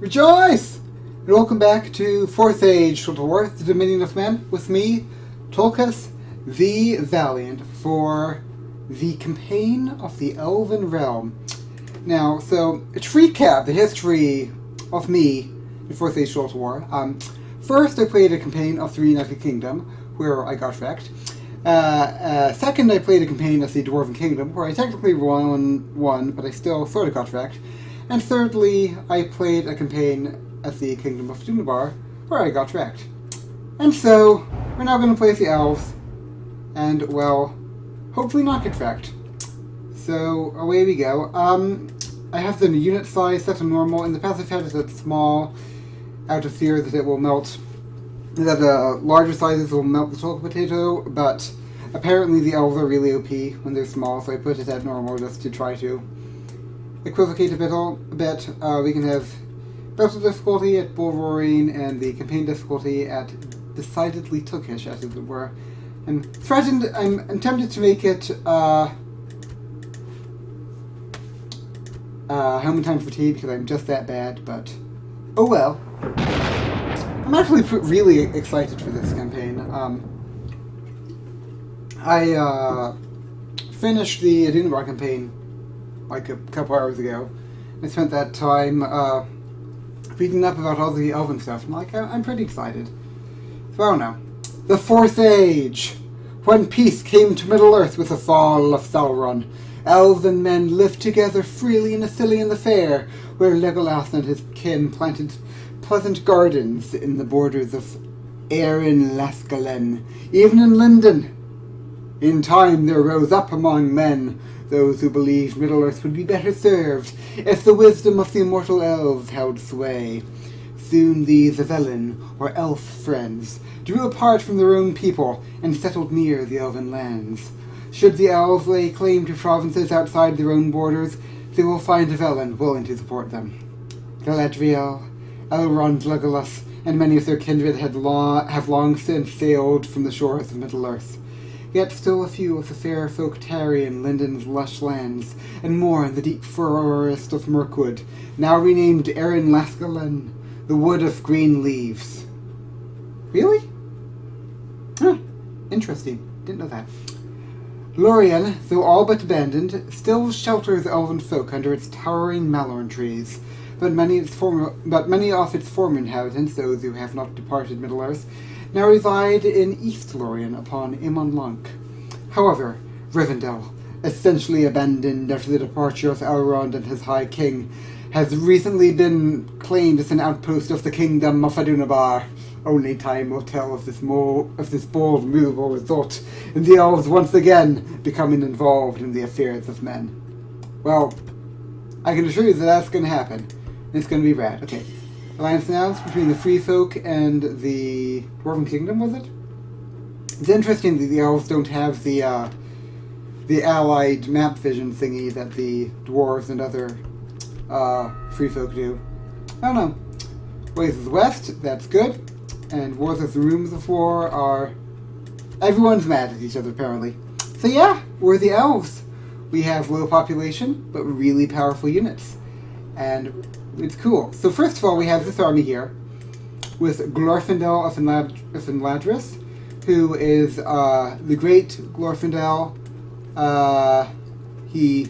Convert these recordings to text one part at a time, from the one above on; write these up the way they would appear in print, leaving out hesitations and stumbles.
Rejoice! And welcome back to 4th Age Total War, the Dominion of Men, with me, Tulkas the Valiant, for the campaign of the Elven Realm. Now, so, to recap the history of me in 4th Age Total War, first I played a campaign of the United Kingdom, where I got wrecked. Second, I played a campaign of the Dwarven Kingdom, where I technically won, but I still sort of got wrecked. And thirdly, I played a campaign at the Kingdom of Duuuuuuuun, where I got wrecked. And so, we're now going to play the Elves, and, well, hopefully not get wrecked. So, away we go. I have the unit size set to normal. In the past I've had it at small, out of fear that it will melt, that larger sizes will melt the Tulka potato, but apparently the Elves are really OP when they're small, so I put it at normal just to try to equivocate a bit. We can have battle difficulty at bull roaring and the campaign difficulty at decidedly Tulkish, as it were. I'm tempted to make it Helm and Time Fatigue because I'm just that bad, but oh well. I'm actually really excited for this campaign. I finished the Duuuuuuuun campaign like a couple hours ago. I spent that time reading up about all the Elven stuff, and I'm pretty excited. So I don't know. The 4th Age. When peace came to Middle-earth with the fall of Sauron, elves and men lived together freely in Ithilien the Fair, where Legolas and his kin planted pleasant gardens in the borders of Erin Lascalen, even in Lindon. In time there rose up among men those who believed Middle-earth would be better served if the wisdom of the immortal elves held sway. Soon these Evelyn, or elf friends, drew apart from their own people and settled near the elven lands. Should the elves lay claim to provinces outside their own borders, they will find Evelyn willing to support them. Galadriel, Elrond, Legolas, and many of their kindred have long since sailed from the shores of Middle-earth. Yet still a few of the fair folk tarry in Lindon's lush lands, and more in the deep forest of Mirkwood, now renamed Erin Lascalen, the Wood of Green Leaves. Really? Huh. Interesting. Didn't know that. Lorien, though all but abandoned, still shelters elven folk under its towering malorn trees, but many of its former inhabitants, those who have not departed Middle-earth, now reside in East Lorien upon Imon Lunk. However, Rivendell, essentially abandoned after the departure of Elrond and his High King, has recently been claimed as an outpost of the Kingdom of Adunabar. Only time will tell if this bold move will result in the elves once again becoming involved in the affairs of men. Well, I can assure you that that's going to happen, and it's going to be rad. Okay. Alliance announced between the Free Folk and the Dwarven Kingdom, was it? It's interesting that the elves don't have the allied map vision thingy that the dwarves and other Free Folk do. I don't know. Ways of the West, that's good. And Wars of the Rooms of War are... Everyone's mad at each other, apparently. So yeah, we're the elves. We have low population, but really powerful units. And it's cool. So first of all, we have this army here with Glorfindel of Enladris, who is the great Glorfindel. He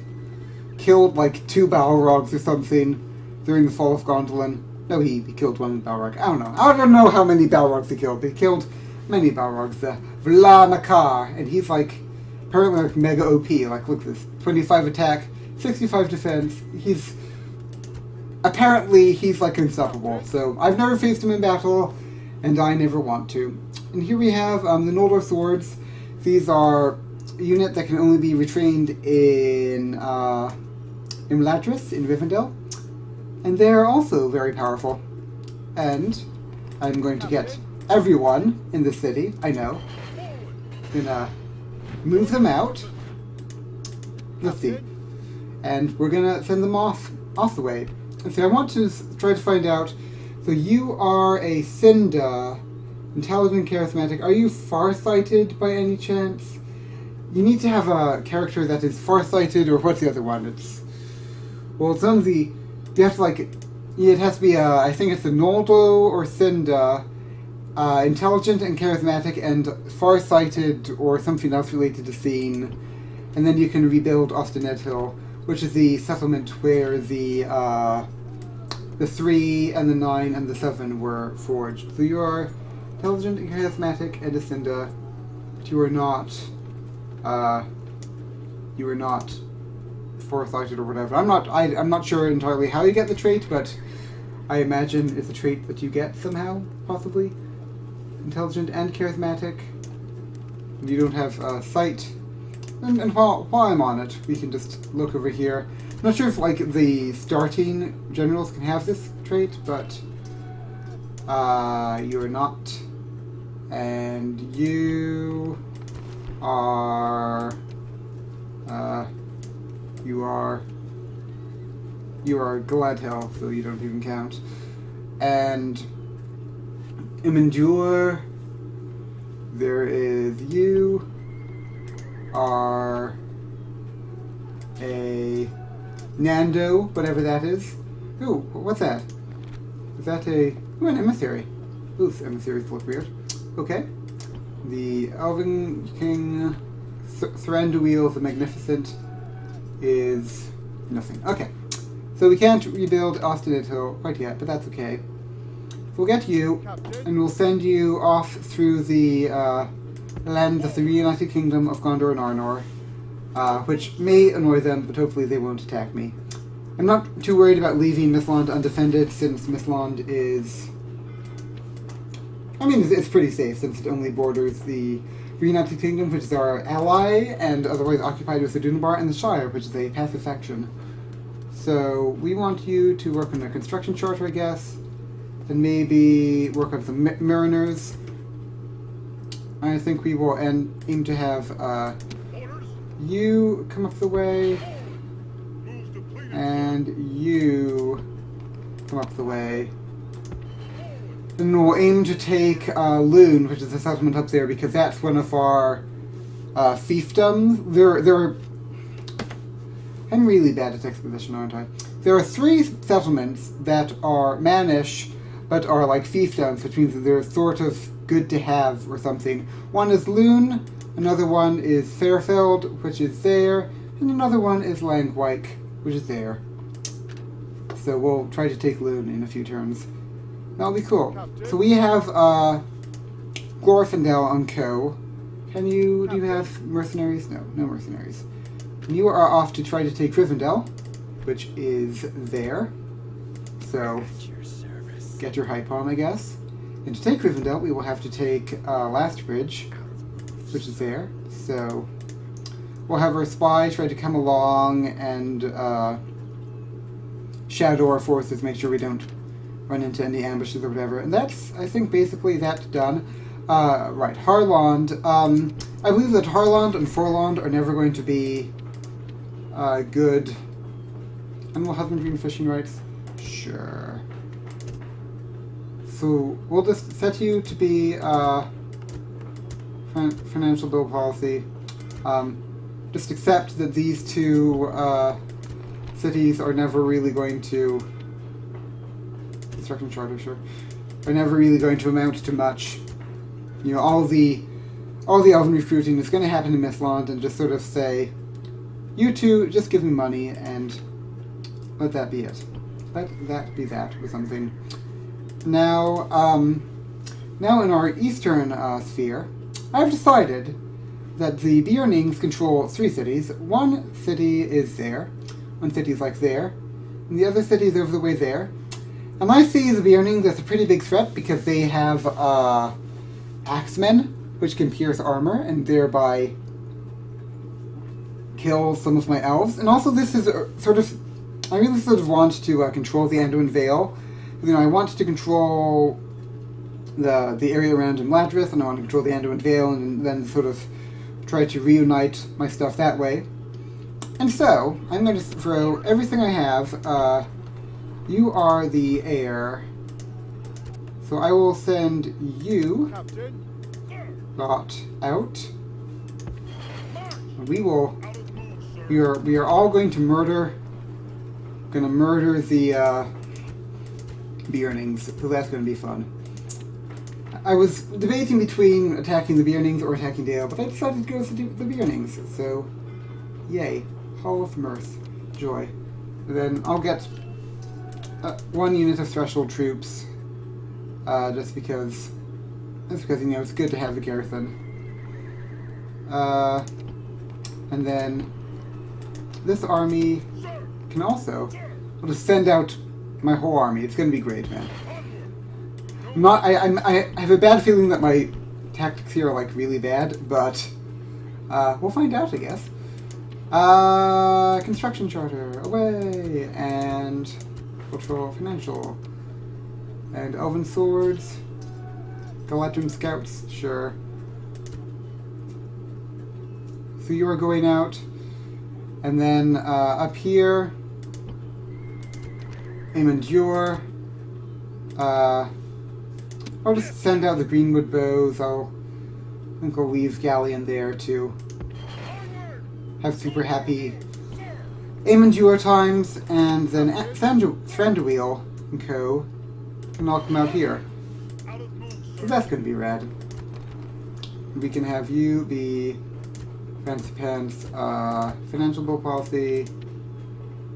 killed like 2 Balrogs or something during the fall of Gondolin. No, he killed 1 Balrog. I don't know. I don't know how many Balrogs he killed, but he killed many Balrogs. Vla Makar, and he's like apparently like mega OP. Like, look at this: 25 attack, 65 defense. Apparently, he's like unstoppable, so I've never faced him in battle, and I never want to. And here we have the Noldor Swords. These are a unit that can only be retrained in Imladris, in Rivendell, and they're also very powerful. And I'm going to get everyone in the city, I know. I'm gonna move them out. Let's see. And we're gonna send them off the way. So I want to try to find out, so you are a Cinda, intelligent, charismatic. Are you farsighted by any chance? You need to have a character that is farsighted, or what's the other one? It's none of the... You have to, like, Yeah, it has to be, I think it's a Noldo or Cinda, intelligent and charismatic and far-sighted or something else related to scene. And then you can rebuild Ostanet Hill, which is the settlement where the 3 and the 9 and the 7 were forged. So you are intelligent and charismatic and a Cinda, but you are not foresighted or whatever. I'm not sure entirely how you get the trait, but I imagine it's a trait that you get somehow, possibly. Intelligent and charismatic. You don't have sight. And while I'm on it, we can just look over here. I'm not sure if like the starting generals can have this trait, but you're not. And you are you are Gladhill, so you don't even count. And Imendure, there is you are a Nando, whatever that is. Ooh, what's that? Is that an emissary? Ooh, emissaries look weird. Okay. The Elven King Thranduil the Magnificent is nothing. Okay. So we can't rebuild Ostanet Hill quite yet, but that's okay. So we'll get you, and we'll send you off through the lands of the reunited kingdom of Gondor and Arnor, which may annoy them, but hopefully they won't attack me. I'm not too worried about leaving Mithlond undefended, since Mithlond is... I mean, it's pretty safe, since it only borders the reunited kingdom, which is our ally, and otherwise occupied with the Duuuuuuuun, and the Shire, which is a passive faction. So we want you to work on a construction charter, I guess, and maybe work on some mariners. I think we will aim to have you come up the way, and you come up the way. And we'll aim to take Loon, which is a settlement up there, because that's one of our fiefdoms. I'm really bad at exposition, aren't I? There are 3 settlements that are mannish, but are like fiefdoms, which means that they're sort of good to have or something. One is Loon, another one is Fairfeld, which is there, and another one is Langwyke, which is there. So we'll try to take Loon in a few turns. That'll be cool. So we have Glorfindel on Co. Do you have mercenaries? No, no mercenaries. You are off to try to take Rivendell, which is there. So get your hype on, I guess. And to take Rivendell, we will have to take Lastbridge, which is there. So we'll have our spy try to come along and shadow our forces, make sure we don't run into any ambushes or whatever. And that's, I think, basically that done. Right, Harlond. I believe that Harlond and Forlond are never going to be good. Animal husbandry and fishing rights? Sure. So we'll just set you to be financial bill policy. Just accept that these 2 cities are never really going to... Construction charter, sure. Are never really going to amount to much. You know, all the elven recruiting is going to happen in Mithlond, and just sort of say, you 2, just give me money, and let that be it. Let that be that, or something. Now, now in our eastern sphere, I've decided that the Bjornings control 3 cities. One city is there, one city is like there, and the other city is over the way there. And I see the Bjornings as a pretty big threat because they have axemen, which can pierce armor and thereby kill some of my elves. And also this is sort of... I really sort of want to control the Anduin Vale. You know, I want to control the area around Imladris, and I want to control the Anduin Vale, and then sort of try to reunite my stuff that way. And so, I'm going to throw everything I have. You are the heir. So I will send you lot out. And we are all going to murder the Beernings, so that's going to be fun. I was debating between attacking the Beernings or attacking Dale, but I decided to go with the Beernings, so yay. Hall of Mirth. Joy. And then I'll get 1 unit of Threshold troops, just because, you know, it's good to have the garrison. And then this army can also, I'll just send out my whole army. It's going to be great, man. I have a bad feeling that my tactics here are like really bad, but we'll find out, I guess. Construction charter, away, and cultural financial, and elven swords, Galadrim scouts, sure. So you are going out, and then up here, aim endure. I'll just send out the Greenwood bows. I think I'll leave Galleon there to have super happy aim endure times, and then Thranduil and co. can all come out here. So that's going to be rad. We can have you be Fancy Pants, Financial Bill Policy,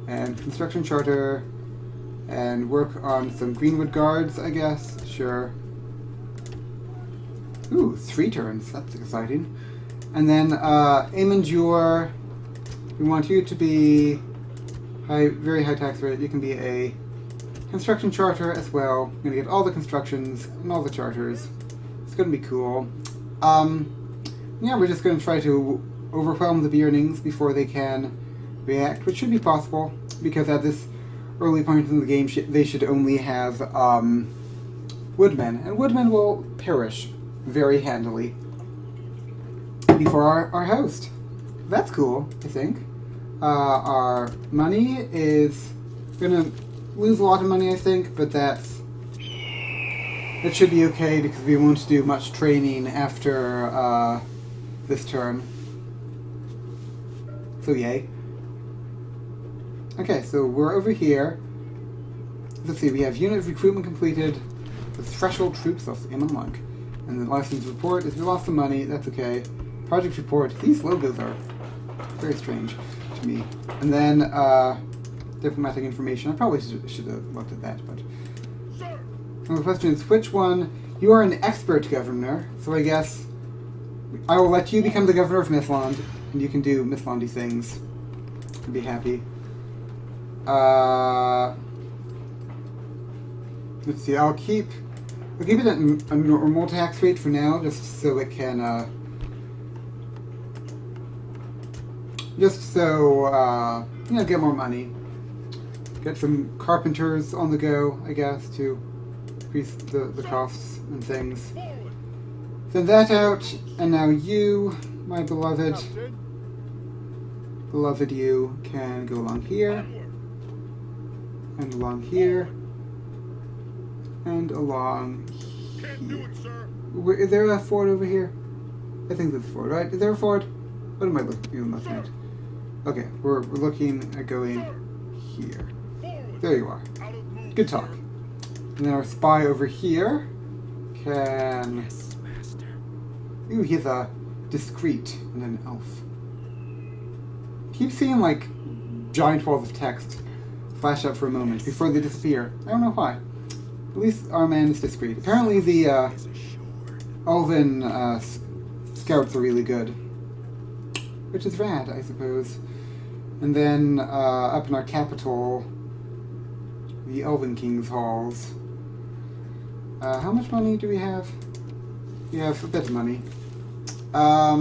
and Construction Charter, and work on some Greenwood Guards, I guess. Sure. Ooh, 3 turns. That's exciting. And then aim endure. We want you to be very high tax rate. You can be a construction charter as well. You're going to get all the constructions and all the charters. It's going to be cool. Yeah, we're just going to try to overwhelm the Beernings before they can react, which should be possible, because at this early point in the game they should only have woodmen, and woodmen will perish very handily before our host. That's cool, I think. Our money is gonna lose a lot of money, I think, but that should be okay because we won't do much training after this turn. So yay. Okay, so we're over here. Let's see, we have unit recruitment completed. The threshold troops, that's aim and monk. And the license report is we lost some money, that's okay. Project report, these logos are very strange to me. And then diplomatic information, I probably should have looked at that, but. And the question is, which one? You are an expert governor, so I guess I will let you become the governor of Mythland, and you can do Mythlandy things. I'd be happy. Let's see, I'll keep it at a normal tax rate for now, just so it can, you know, get more money. Get some carpenters on the go, I guess, to increase the costs and things. Send that out, and now you, my beloved, you can go along here, and along here, and along here. Is there a ford over here? I think there's a ford, right? Is there a ford? What am I looking at? Okay, we're looking at going here. There you are. Good talk. And then our spy over here can... Ooh, he's a discreet and an elf. Keep seeing, like, giant walls of text flash up for a moment before they disappear. I don't know why. At least our man is discreet. Apparently the Elven scouts are really good. Which is rad, I suppose. And then up in our capital, the Elven King's Halls. How much money do we have? We have a bit of money. I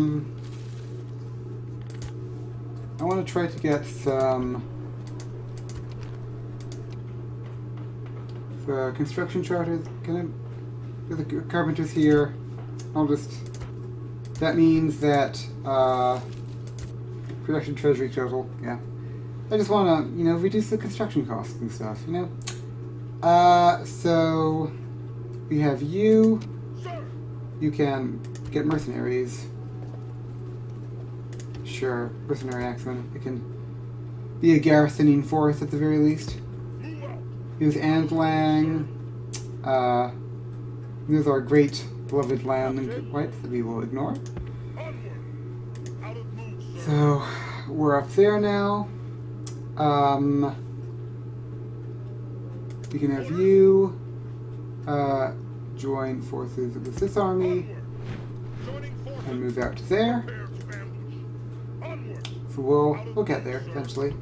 want to try to get some construction charters. Can I get the carpenters here? I'll just. That means that production treasury total. Yeah. I just want to, you know, reduce the construction costs and stuff. You know. So we have you. You can get mercenaries. Sure, mercenary axemen. It can be a garrisoning force at the very least. Here's Andlang. There's our great beloved land that we will ignore. So we're up there now. We can have you join forces with this army and move out to there. So we'll get there eventually.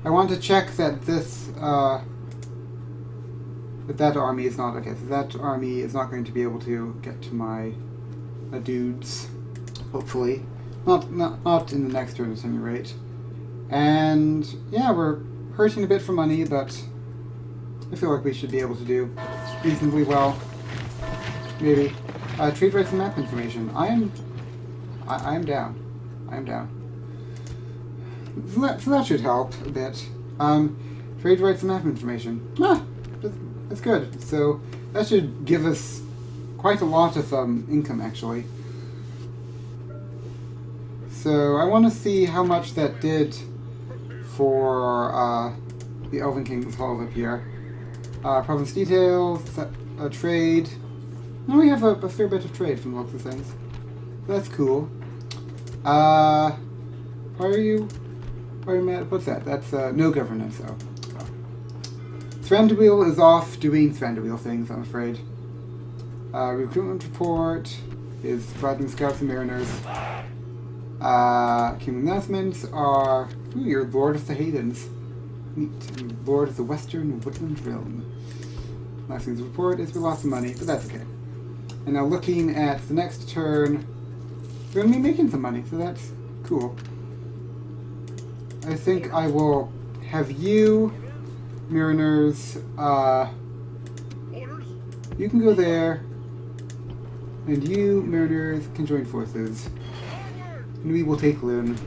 I want to check that this that army is not okay. So that army is not going to be able to get to my dudes. Hopefully, not in the next turn at any rate. And yeah, we're hurting a bit for money, but I feel like we should be able to do reasonably well. Maybe trade rights and map information. I am down. I am down. So that should help a bit. Trade rights and map information. That's good. So that should give us quite a lot of income, actually. So I want to see how much that did for the Elven King's Hall up here. Province details, trade. Now we have a fair bit of trade from the looks of things. That's cool. Why are you mad? What's that? That's no governance. Oh. Thranduil is off doing Thranduil things, I'm afraid. Recruitment report is providing scouts and mariners. King announcements are, you're Lord of the Haydens. Neat. Lord of the Western Woodland Realm. Last thing's report is we lost some money, but that's okay. And now looking at the next turn, we're going to be making some money, so that's cool. I think I will have you, mariners, you can go there, and you, mariners, can join forces. And we will take Loon,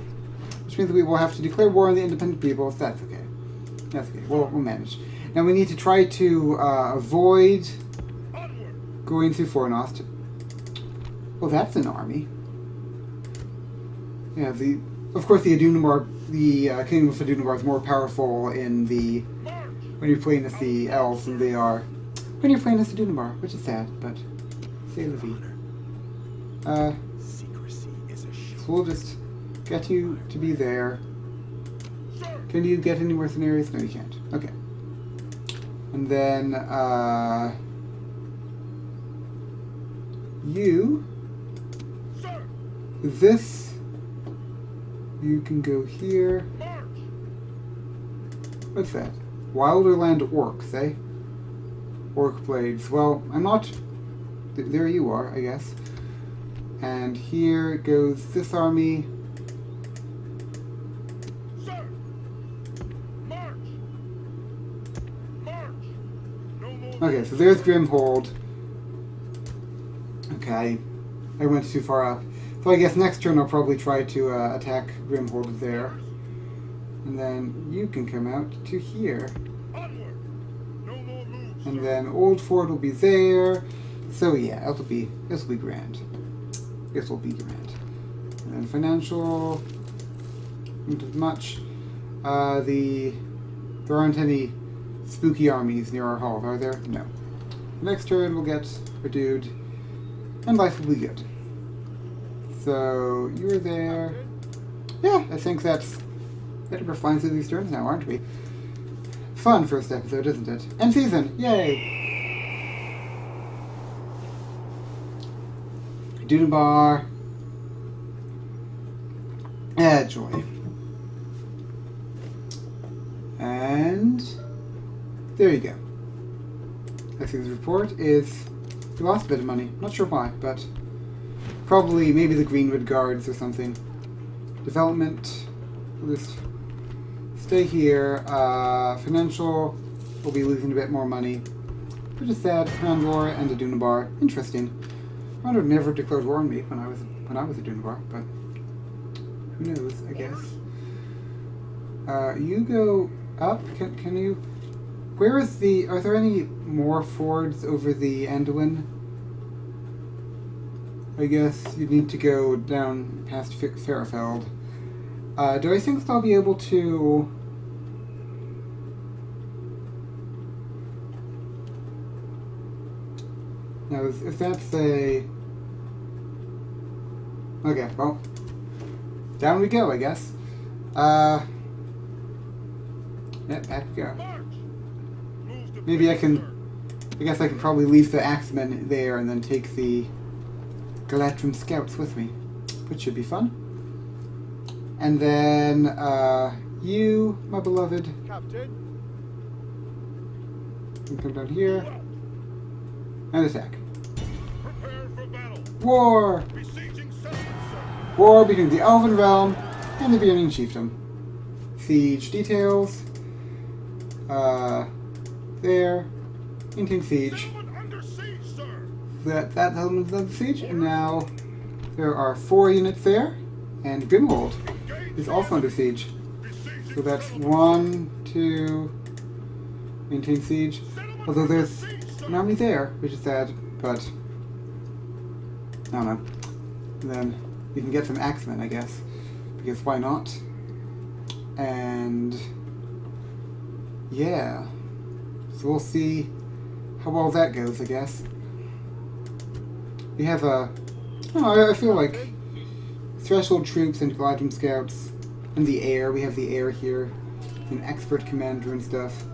which means that we will have to declare war on the independent peoples. That's okay. That's okay. We'll manage. Now we need to try to avoid going through Fornost. Well, that's an army. Yeah, of course the Adunamar, the Kingdom of Adunamar is more powerful in the when you're playing as the elves than they are when you're playing as Adunamar, which is sad, but say la vie. So we'll just get you to be there. Can you get any mercenaries? No, you can't. Okay. And then, you, this, you can go here. What's that? Wilderland orcs, eh? Orc blades. Well, I'm not, there you are, I guess. And here goes this army. Okay, so there's Grimhold. Okay, I went too far up. So I guess next turn I'll probably try to attack Grimhold there. And then you can come out to here. And then Old Fort will be there. So yeah, this will be grand. This will be grand. And then financial, not as much. There aren't any spooky armies near our hall, are there? No. Next turn we'll get a dude, and life will be good. So you're there. Yeah, I think we're flying through these turns now, aren't we? Fun first episode, isn't it? End season! Yay! Duuuuuuuun. Joy. And there you go. I think the report is we lost a bit of money. Not sure why, but probably maybe the Greenwood Guards or something. Development. We'll just stay here. Financial. We'll be losing a bit more money. Which is sad. Randor and the Duuuuuuuun. Interesting. Randor never declared war on me when I was a Duuuuuuuun, but who knows? I guess. You go up. Can you? Where is are there any more fords over the Anduin? I guess you need to go down past Fairfeld. Do I think that I'll be able to Now, if that's a... Okay, well, down we go, I guess. Yeah, back we go. Maybe I guess I can probably leave the axemen there and then take the Galadrim scouts with me, which should be fun. And then, you, my beloved, Captain, can come down here and attack. prepare for battle. War! Besieging settlement, sir. War between the Elven realm and the Barbarian Chiefdom. Siege details. There. Maintain siege. Settlement under siege, sir. That element is under siege, and now there are 4 units there, and Grimhold is also under siege. Besieging So that's settlement. 1, 2, maintain siege. Although there's an army there, which is sad, but I don't know. And then we can get some axemen, I guess, because why not? And yeah, so we'll see how well that goes, I guess. We have a, I feel like threshold troops and Galadrim scouts in the air. We have the air here, an expert commander and stuff.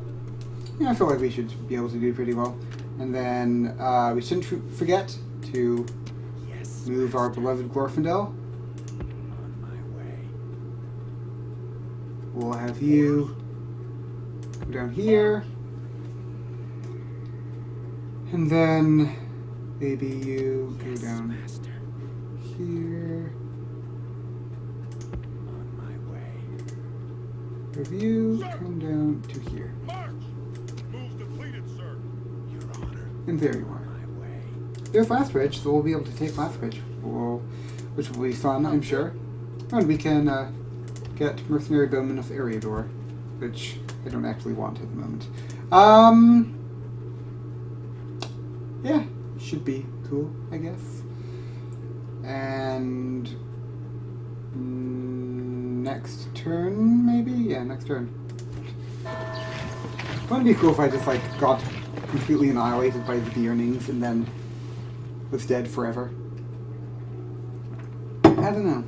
Yeah, I feel like we should be able to do pretty well. And then we shouldn't forget to move our beloved Glorfindel. On my way. We'll have you go down here. And then maybe you go down here. On my way. Have you come down to here. March. Move depleted, sir. Your honor. And there you are. My way. There's Lastbridge, so we'll be able to take Lastbridge, which will be fun, I'm sure. And we can get Mercenary Bowmen of Eriador, which I don't actually want at the moment. Yeah, should be cool, I guess. And next turn, maybe? Yeah, next turn. Wouldn't it be cool if I just got completely annihilated by the Beernings and then was dead forever? I don't know.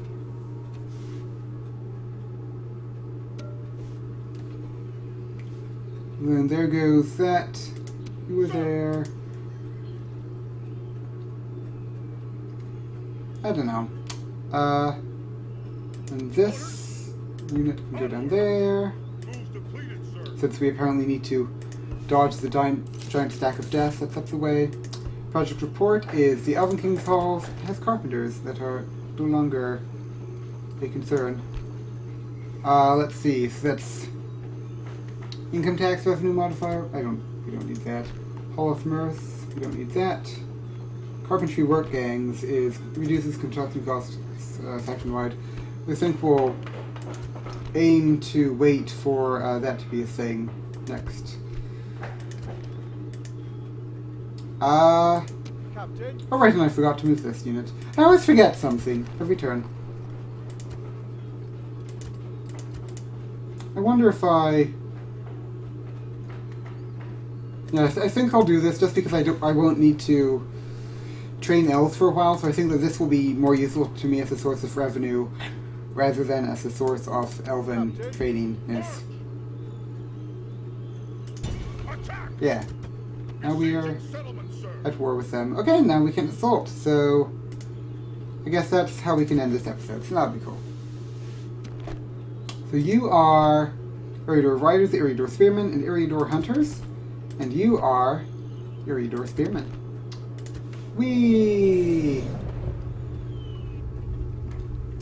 And then there goes that. You were there. I don't know. And this unit can go down there. Move depleted, sir. Since we apparently need to dodge the giant stack of death that's up the way. Project report is the Elven King's Hall has carpenters that are no longer a concern. Let's see. So that's income tax revenue modifier. We don't need that. Hall of Mirth. We don't need that. Carpentry work gangs is reduces construction costs section-wide. We think we'll aim to wait for that to be a thing next. Captain. Oh right, and I forgot to move this unit. I always forget something every turn. I wonder if I... Yeah, I think I'll do this just because I won't need to train elves for a while, so I think that this will be more useful to me as a source of revenue rather than as a source of elven training. Yes. Attack. Yeah. Now we are Besieging settlement, sir. at war with them. Okay, now we can assault, so I guess that's how we can end this episode, so that'll be cool. So you are Eriador Riders, Eriador Spearmen, and Eriador Hunters, and you are Eriador Spearmen. Whee!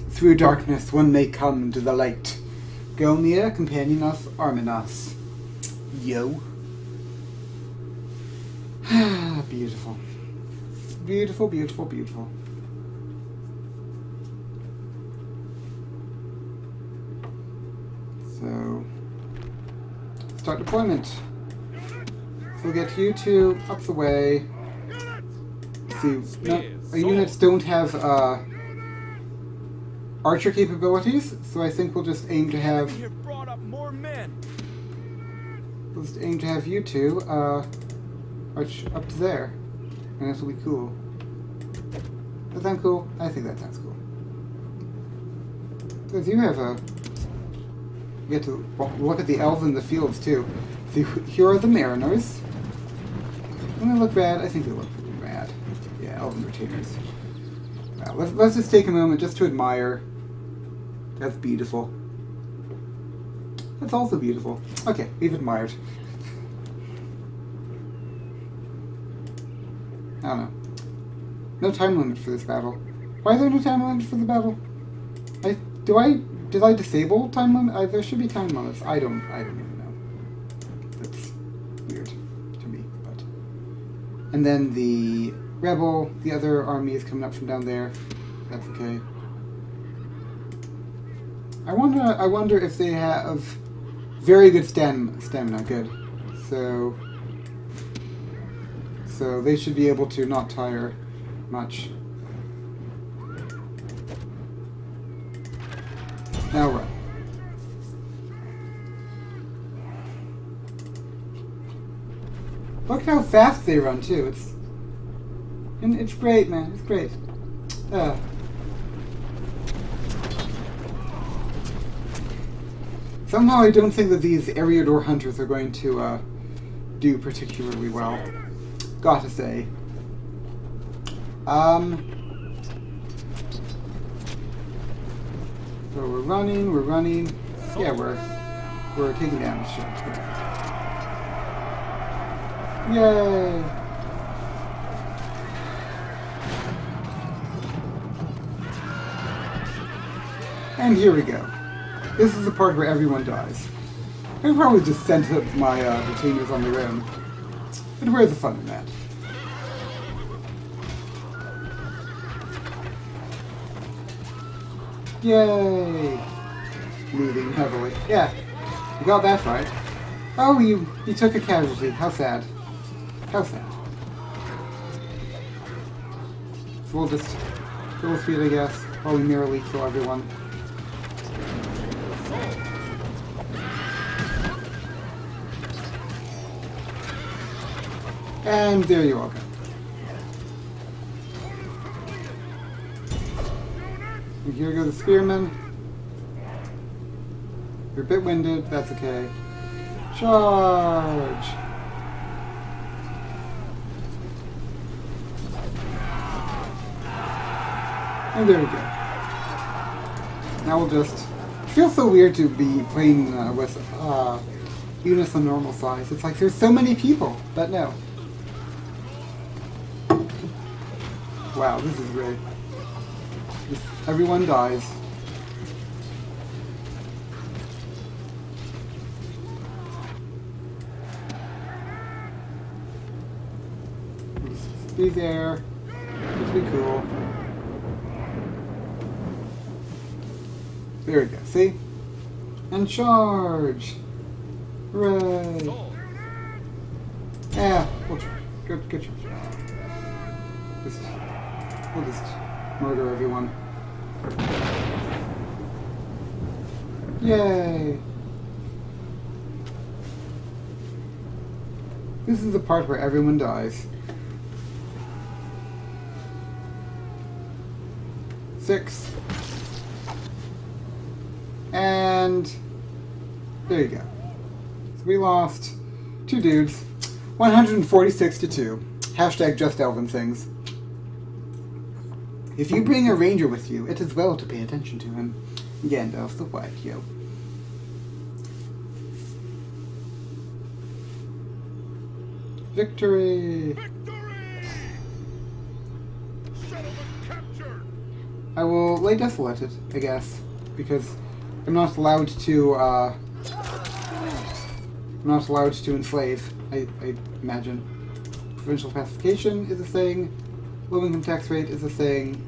Through darkness one may come to the light. Go near, companion us, armin us. Yo. Beautiful. Beautiful, beautiful, beautiful. So, start deployment. So we'll get you two up the way. See, our units don't have archer capabilities, so I think we'll just aim to have. We have brought up more men. We'll just aim to have you two arch up to there. And this will be cool. Does that sound cool? I think that sounds cool. Because you have a... You get to look at the elves in the fields, too. Here are the mariners. Don't they look bad? I think they look pretty bad. Yeah, elven retainers. Wow, let's just take a moment just to admire. That's beautiful. That's also beautiful. Okay, we've admired. I don't know. No time limit for this battle. Why is there no time limit for the battle? Did I disable time limit? There should be time limits. I don't even know. That's weird to me, but. And then the rebel, the other army is coming up from down there. That's okay. I wonder if they have very good stamina. Good. So they should be able to not tire much. Now run. Look how fast they run too. It's great, man. It's great. Somehow I don't think that these Eriador hunters are going to do particularly well. Gotta say. So we're running. Yeah, we're taking damage. Sure. Yay! And here we go. This is the part where everyone dies. I could probably just send up my retainers on their own. But where's the fun in that? Yay! Moving heavily. Yeah, you got that right. Oh, you took a casualty. How sad. How sad. So we'll just go speed, I guess, while we merely kill everyone. And there you all go. And here go the spearmen. You're a bit winded, that's okay. Charge! And there we go. Now we'll just... It feels so weird to be playing with units of normal size. It's like there's so many people, but no. Wow, this is great. Just everyone dies. Just be there. Just be cool. There we go. See? And charge! Hooray! Yeah, we'll charge. Good charge. We'll just murder everyone. Yay! This is the part where everyone dies. 6. And there you go. So we lost 2 dudes. 146 to 2. Hashtag just Elven things. If you bring a ranger with you, it is well to pay attention to him. Gandalf the White, yo. Victory! Victory! Settlement captured! I will lay desolated, I guess, because I'm not allowed to, enslave, I imagine. Provincial pacification is a thing. Low income tax rate is a thing.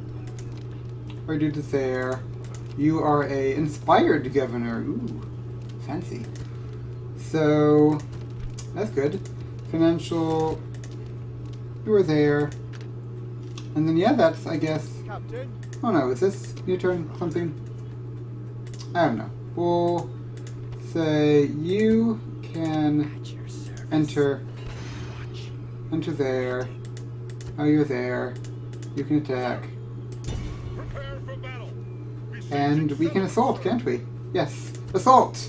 Our dude is there. You are a inspired governor. Ooh, fancy. So, that's good. Financial, you are there. And then, yeah, that's, I guess... Captain? Oh no, is this your turn? Something? I don't know. We'll say you can enter there. Oh, you're there. You can attack. Prepare for battle. And we can assault, can't we? Yes, assault!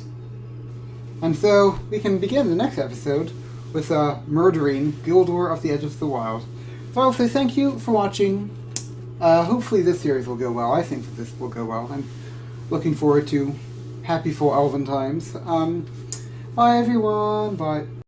And so, we can begin the next episode with murdering Gildor of the Edge of the Wild. So I'll say thank you for watching. Hopefully this series will go well. I think that this will go well. I'm looking forward to happy full elven times. Bye everyone, bye.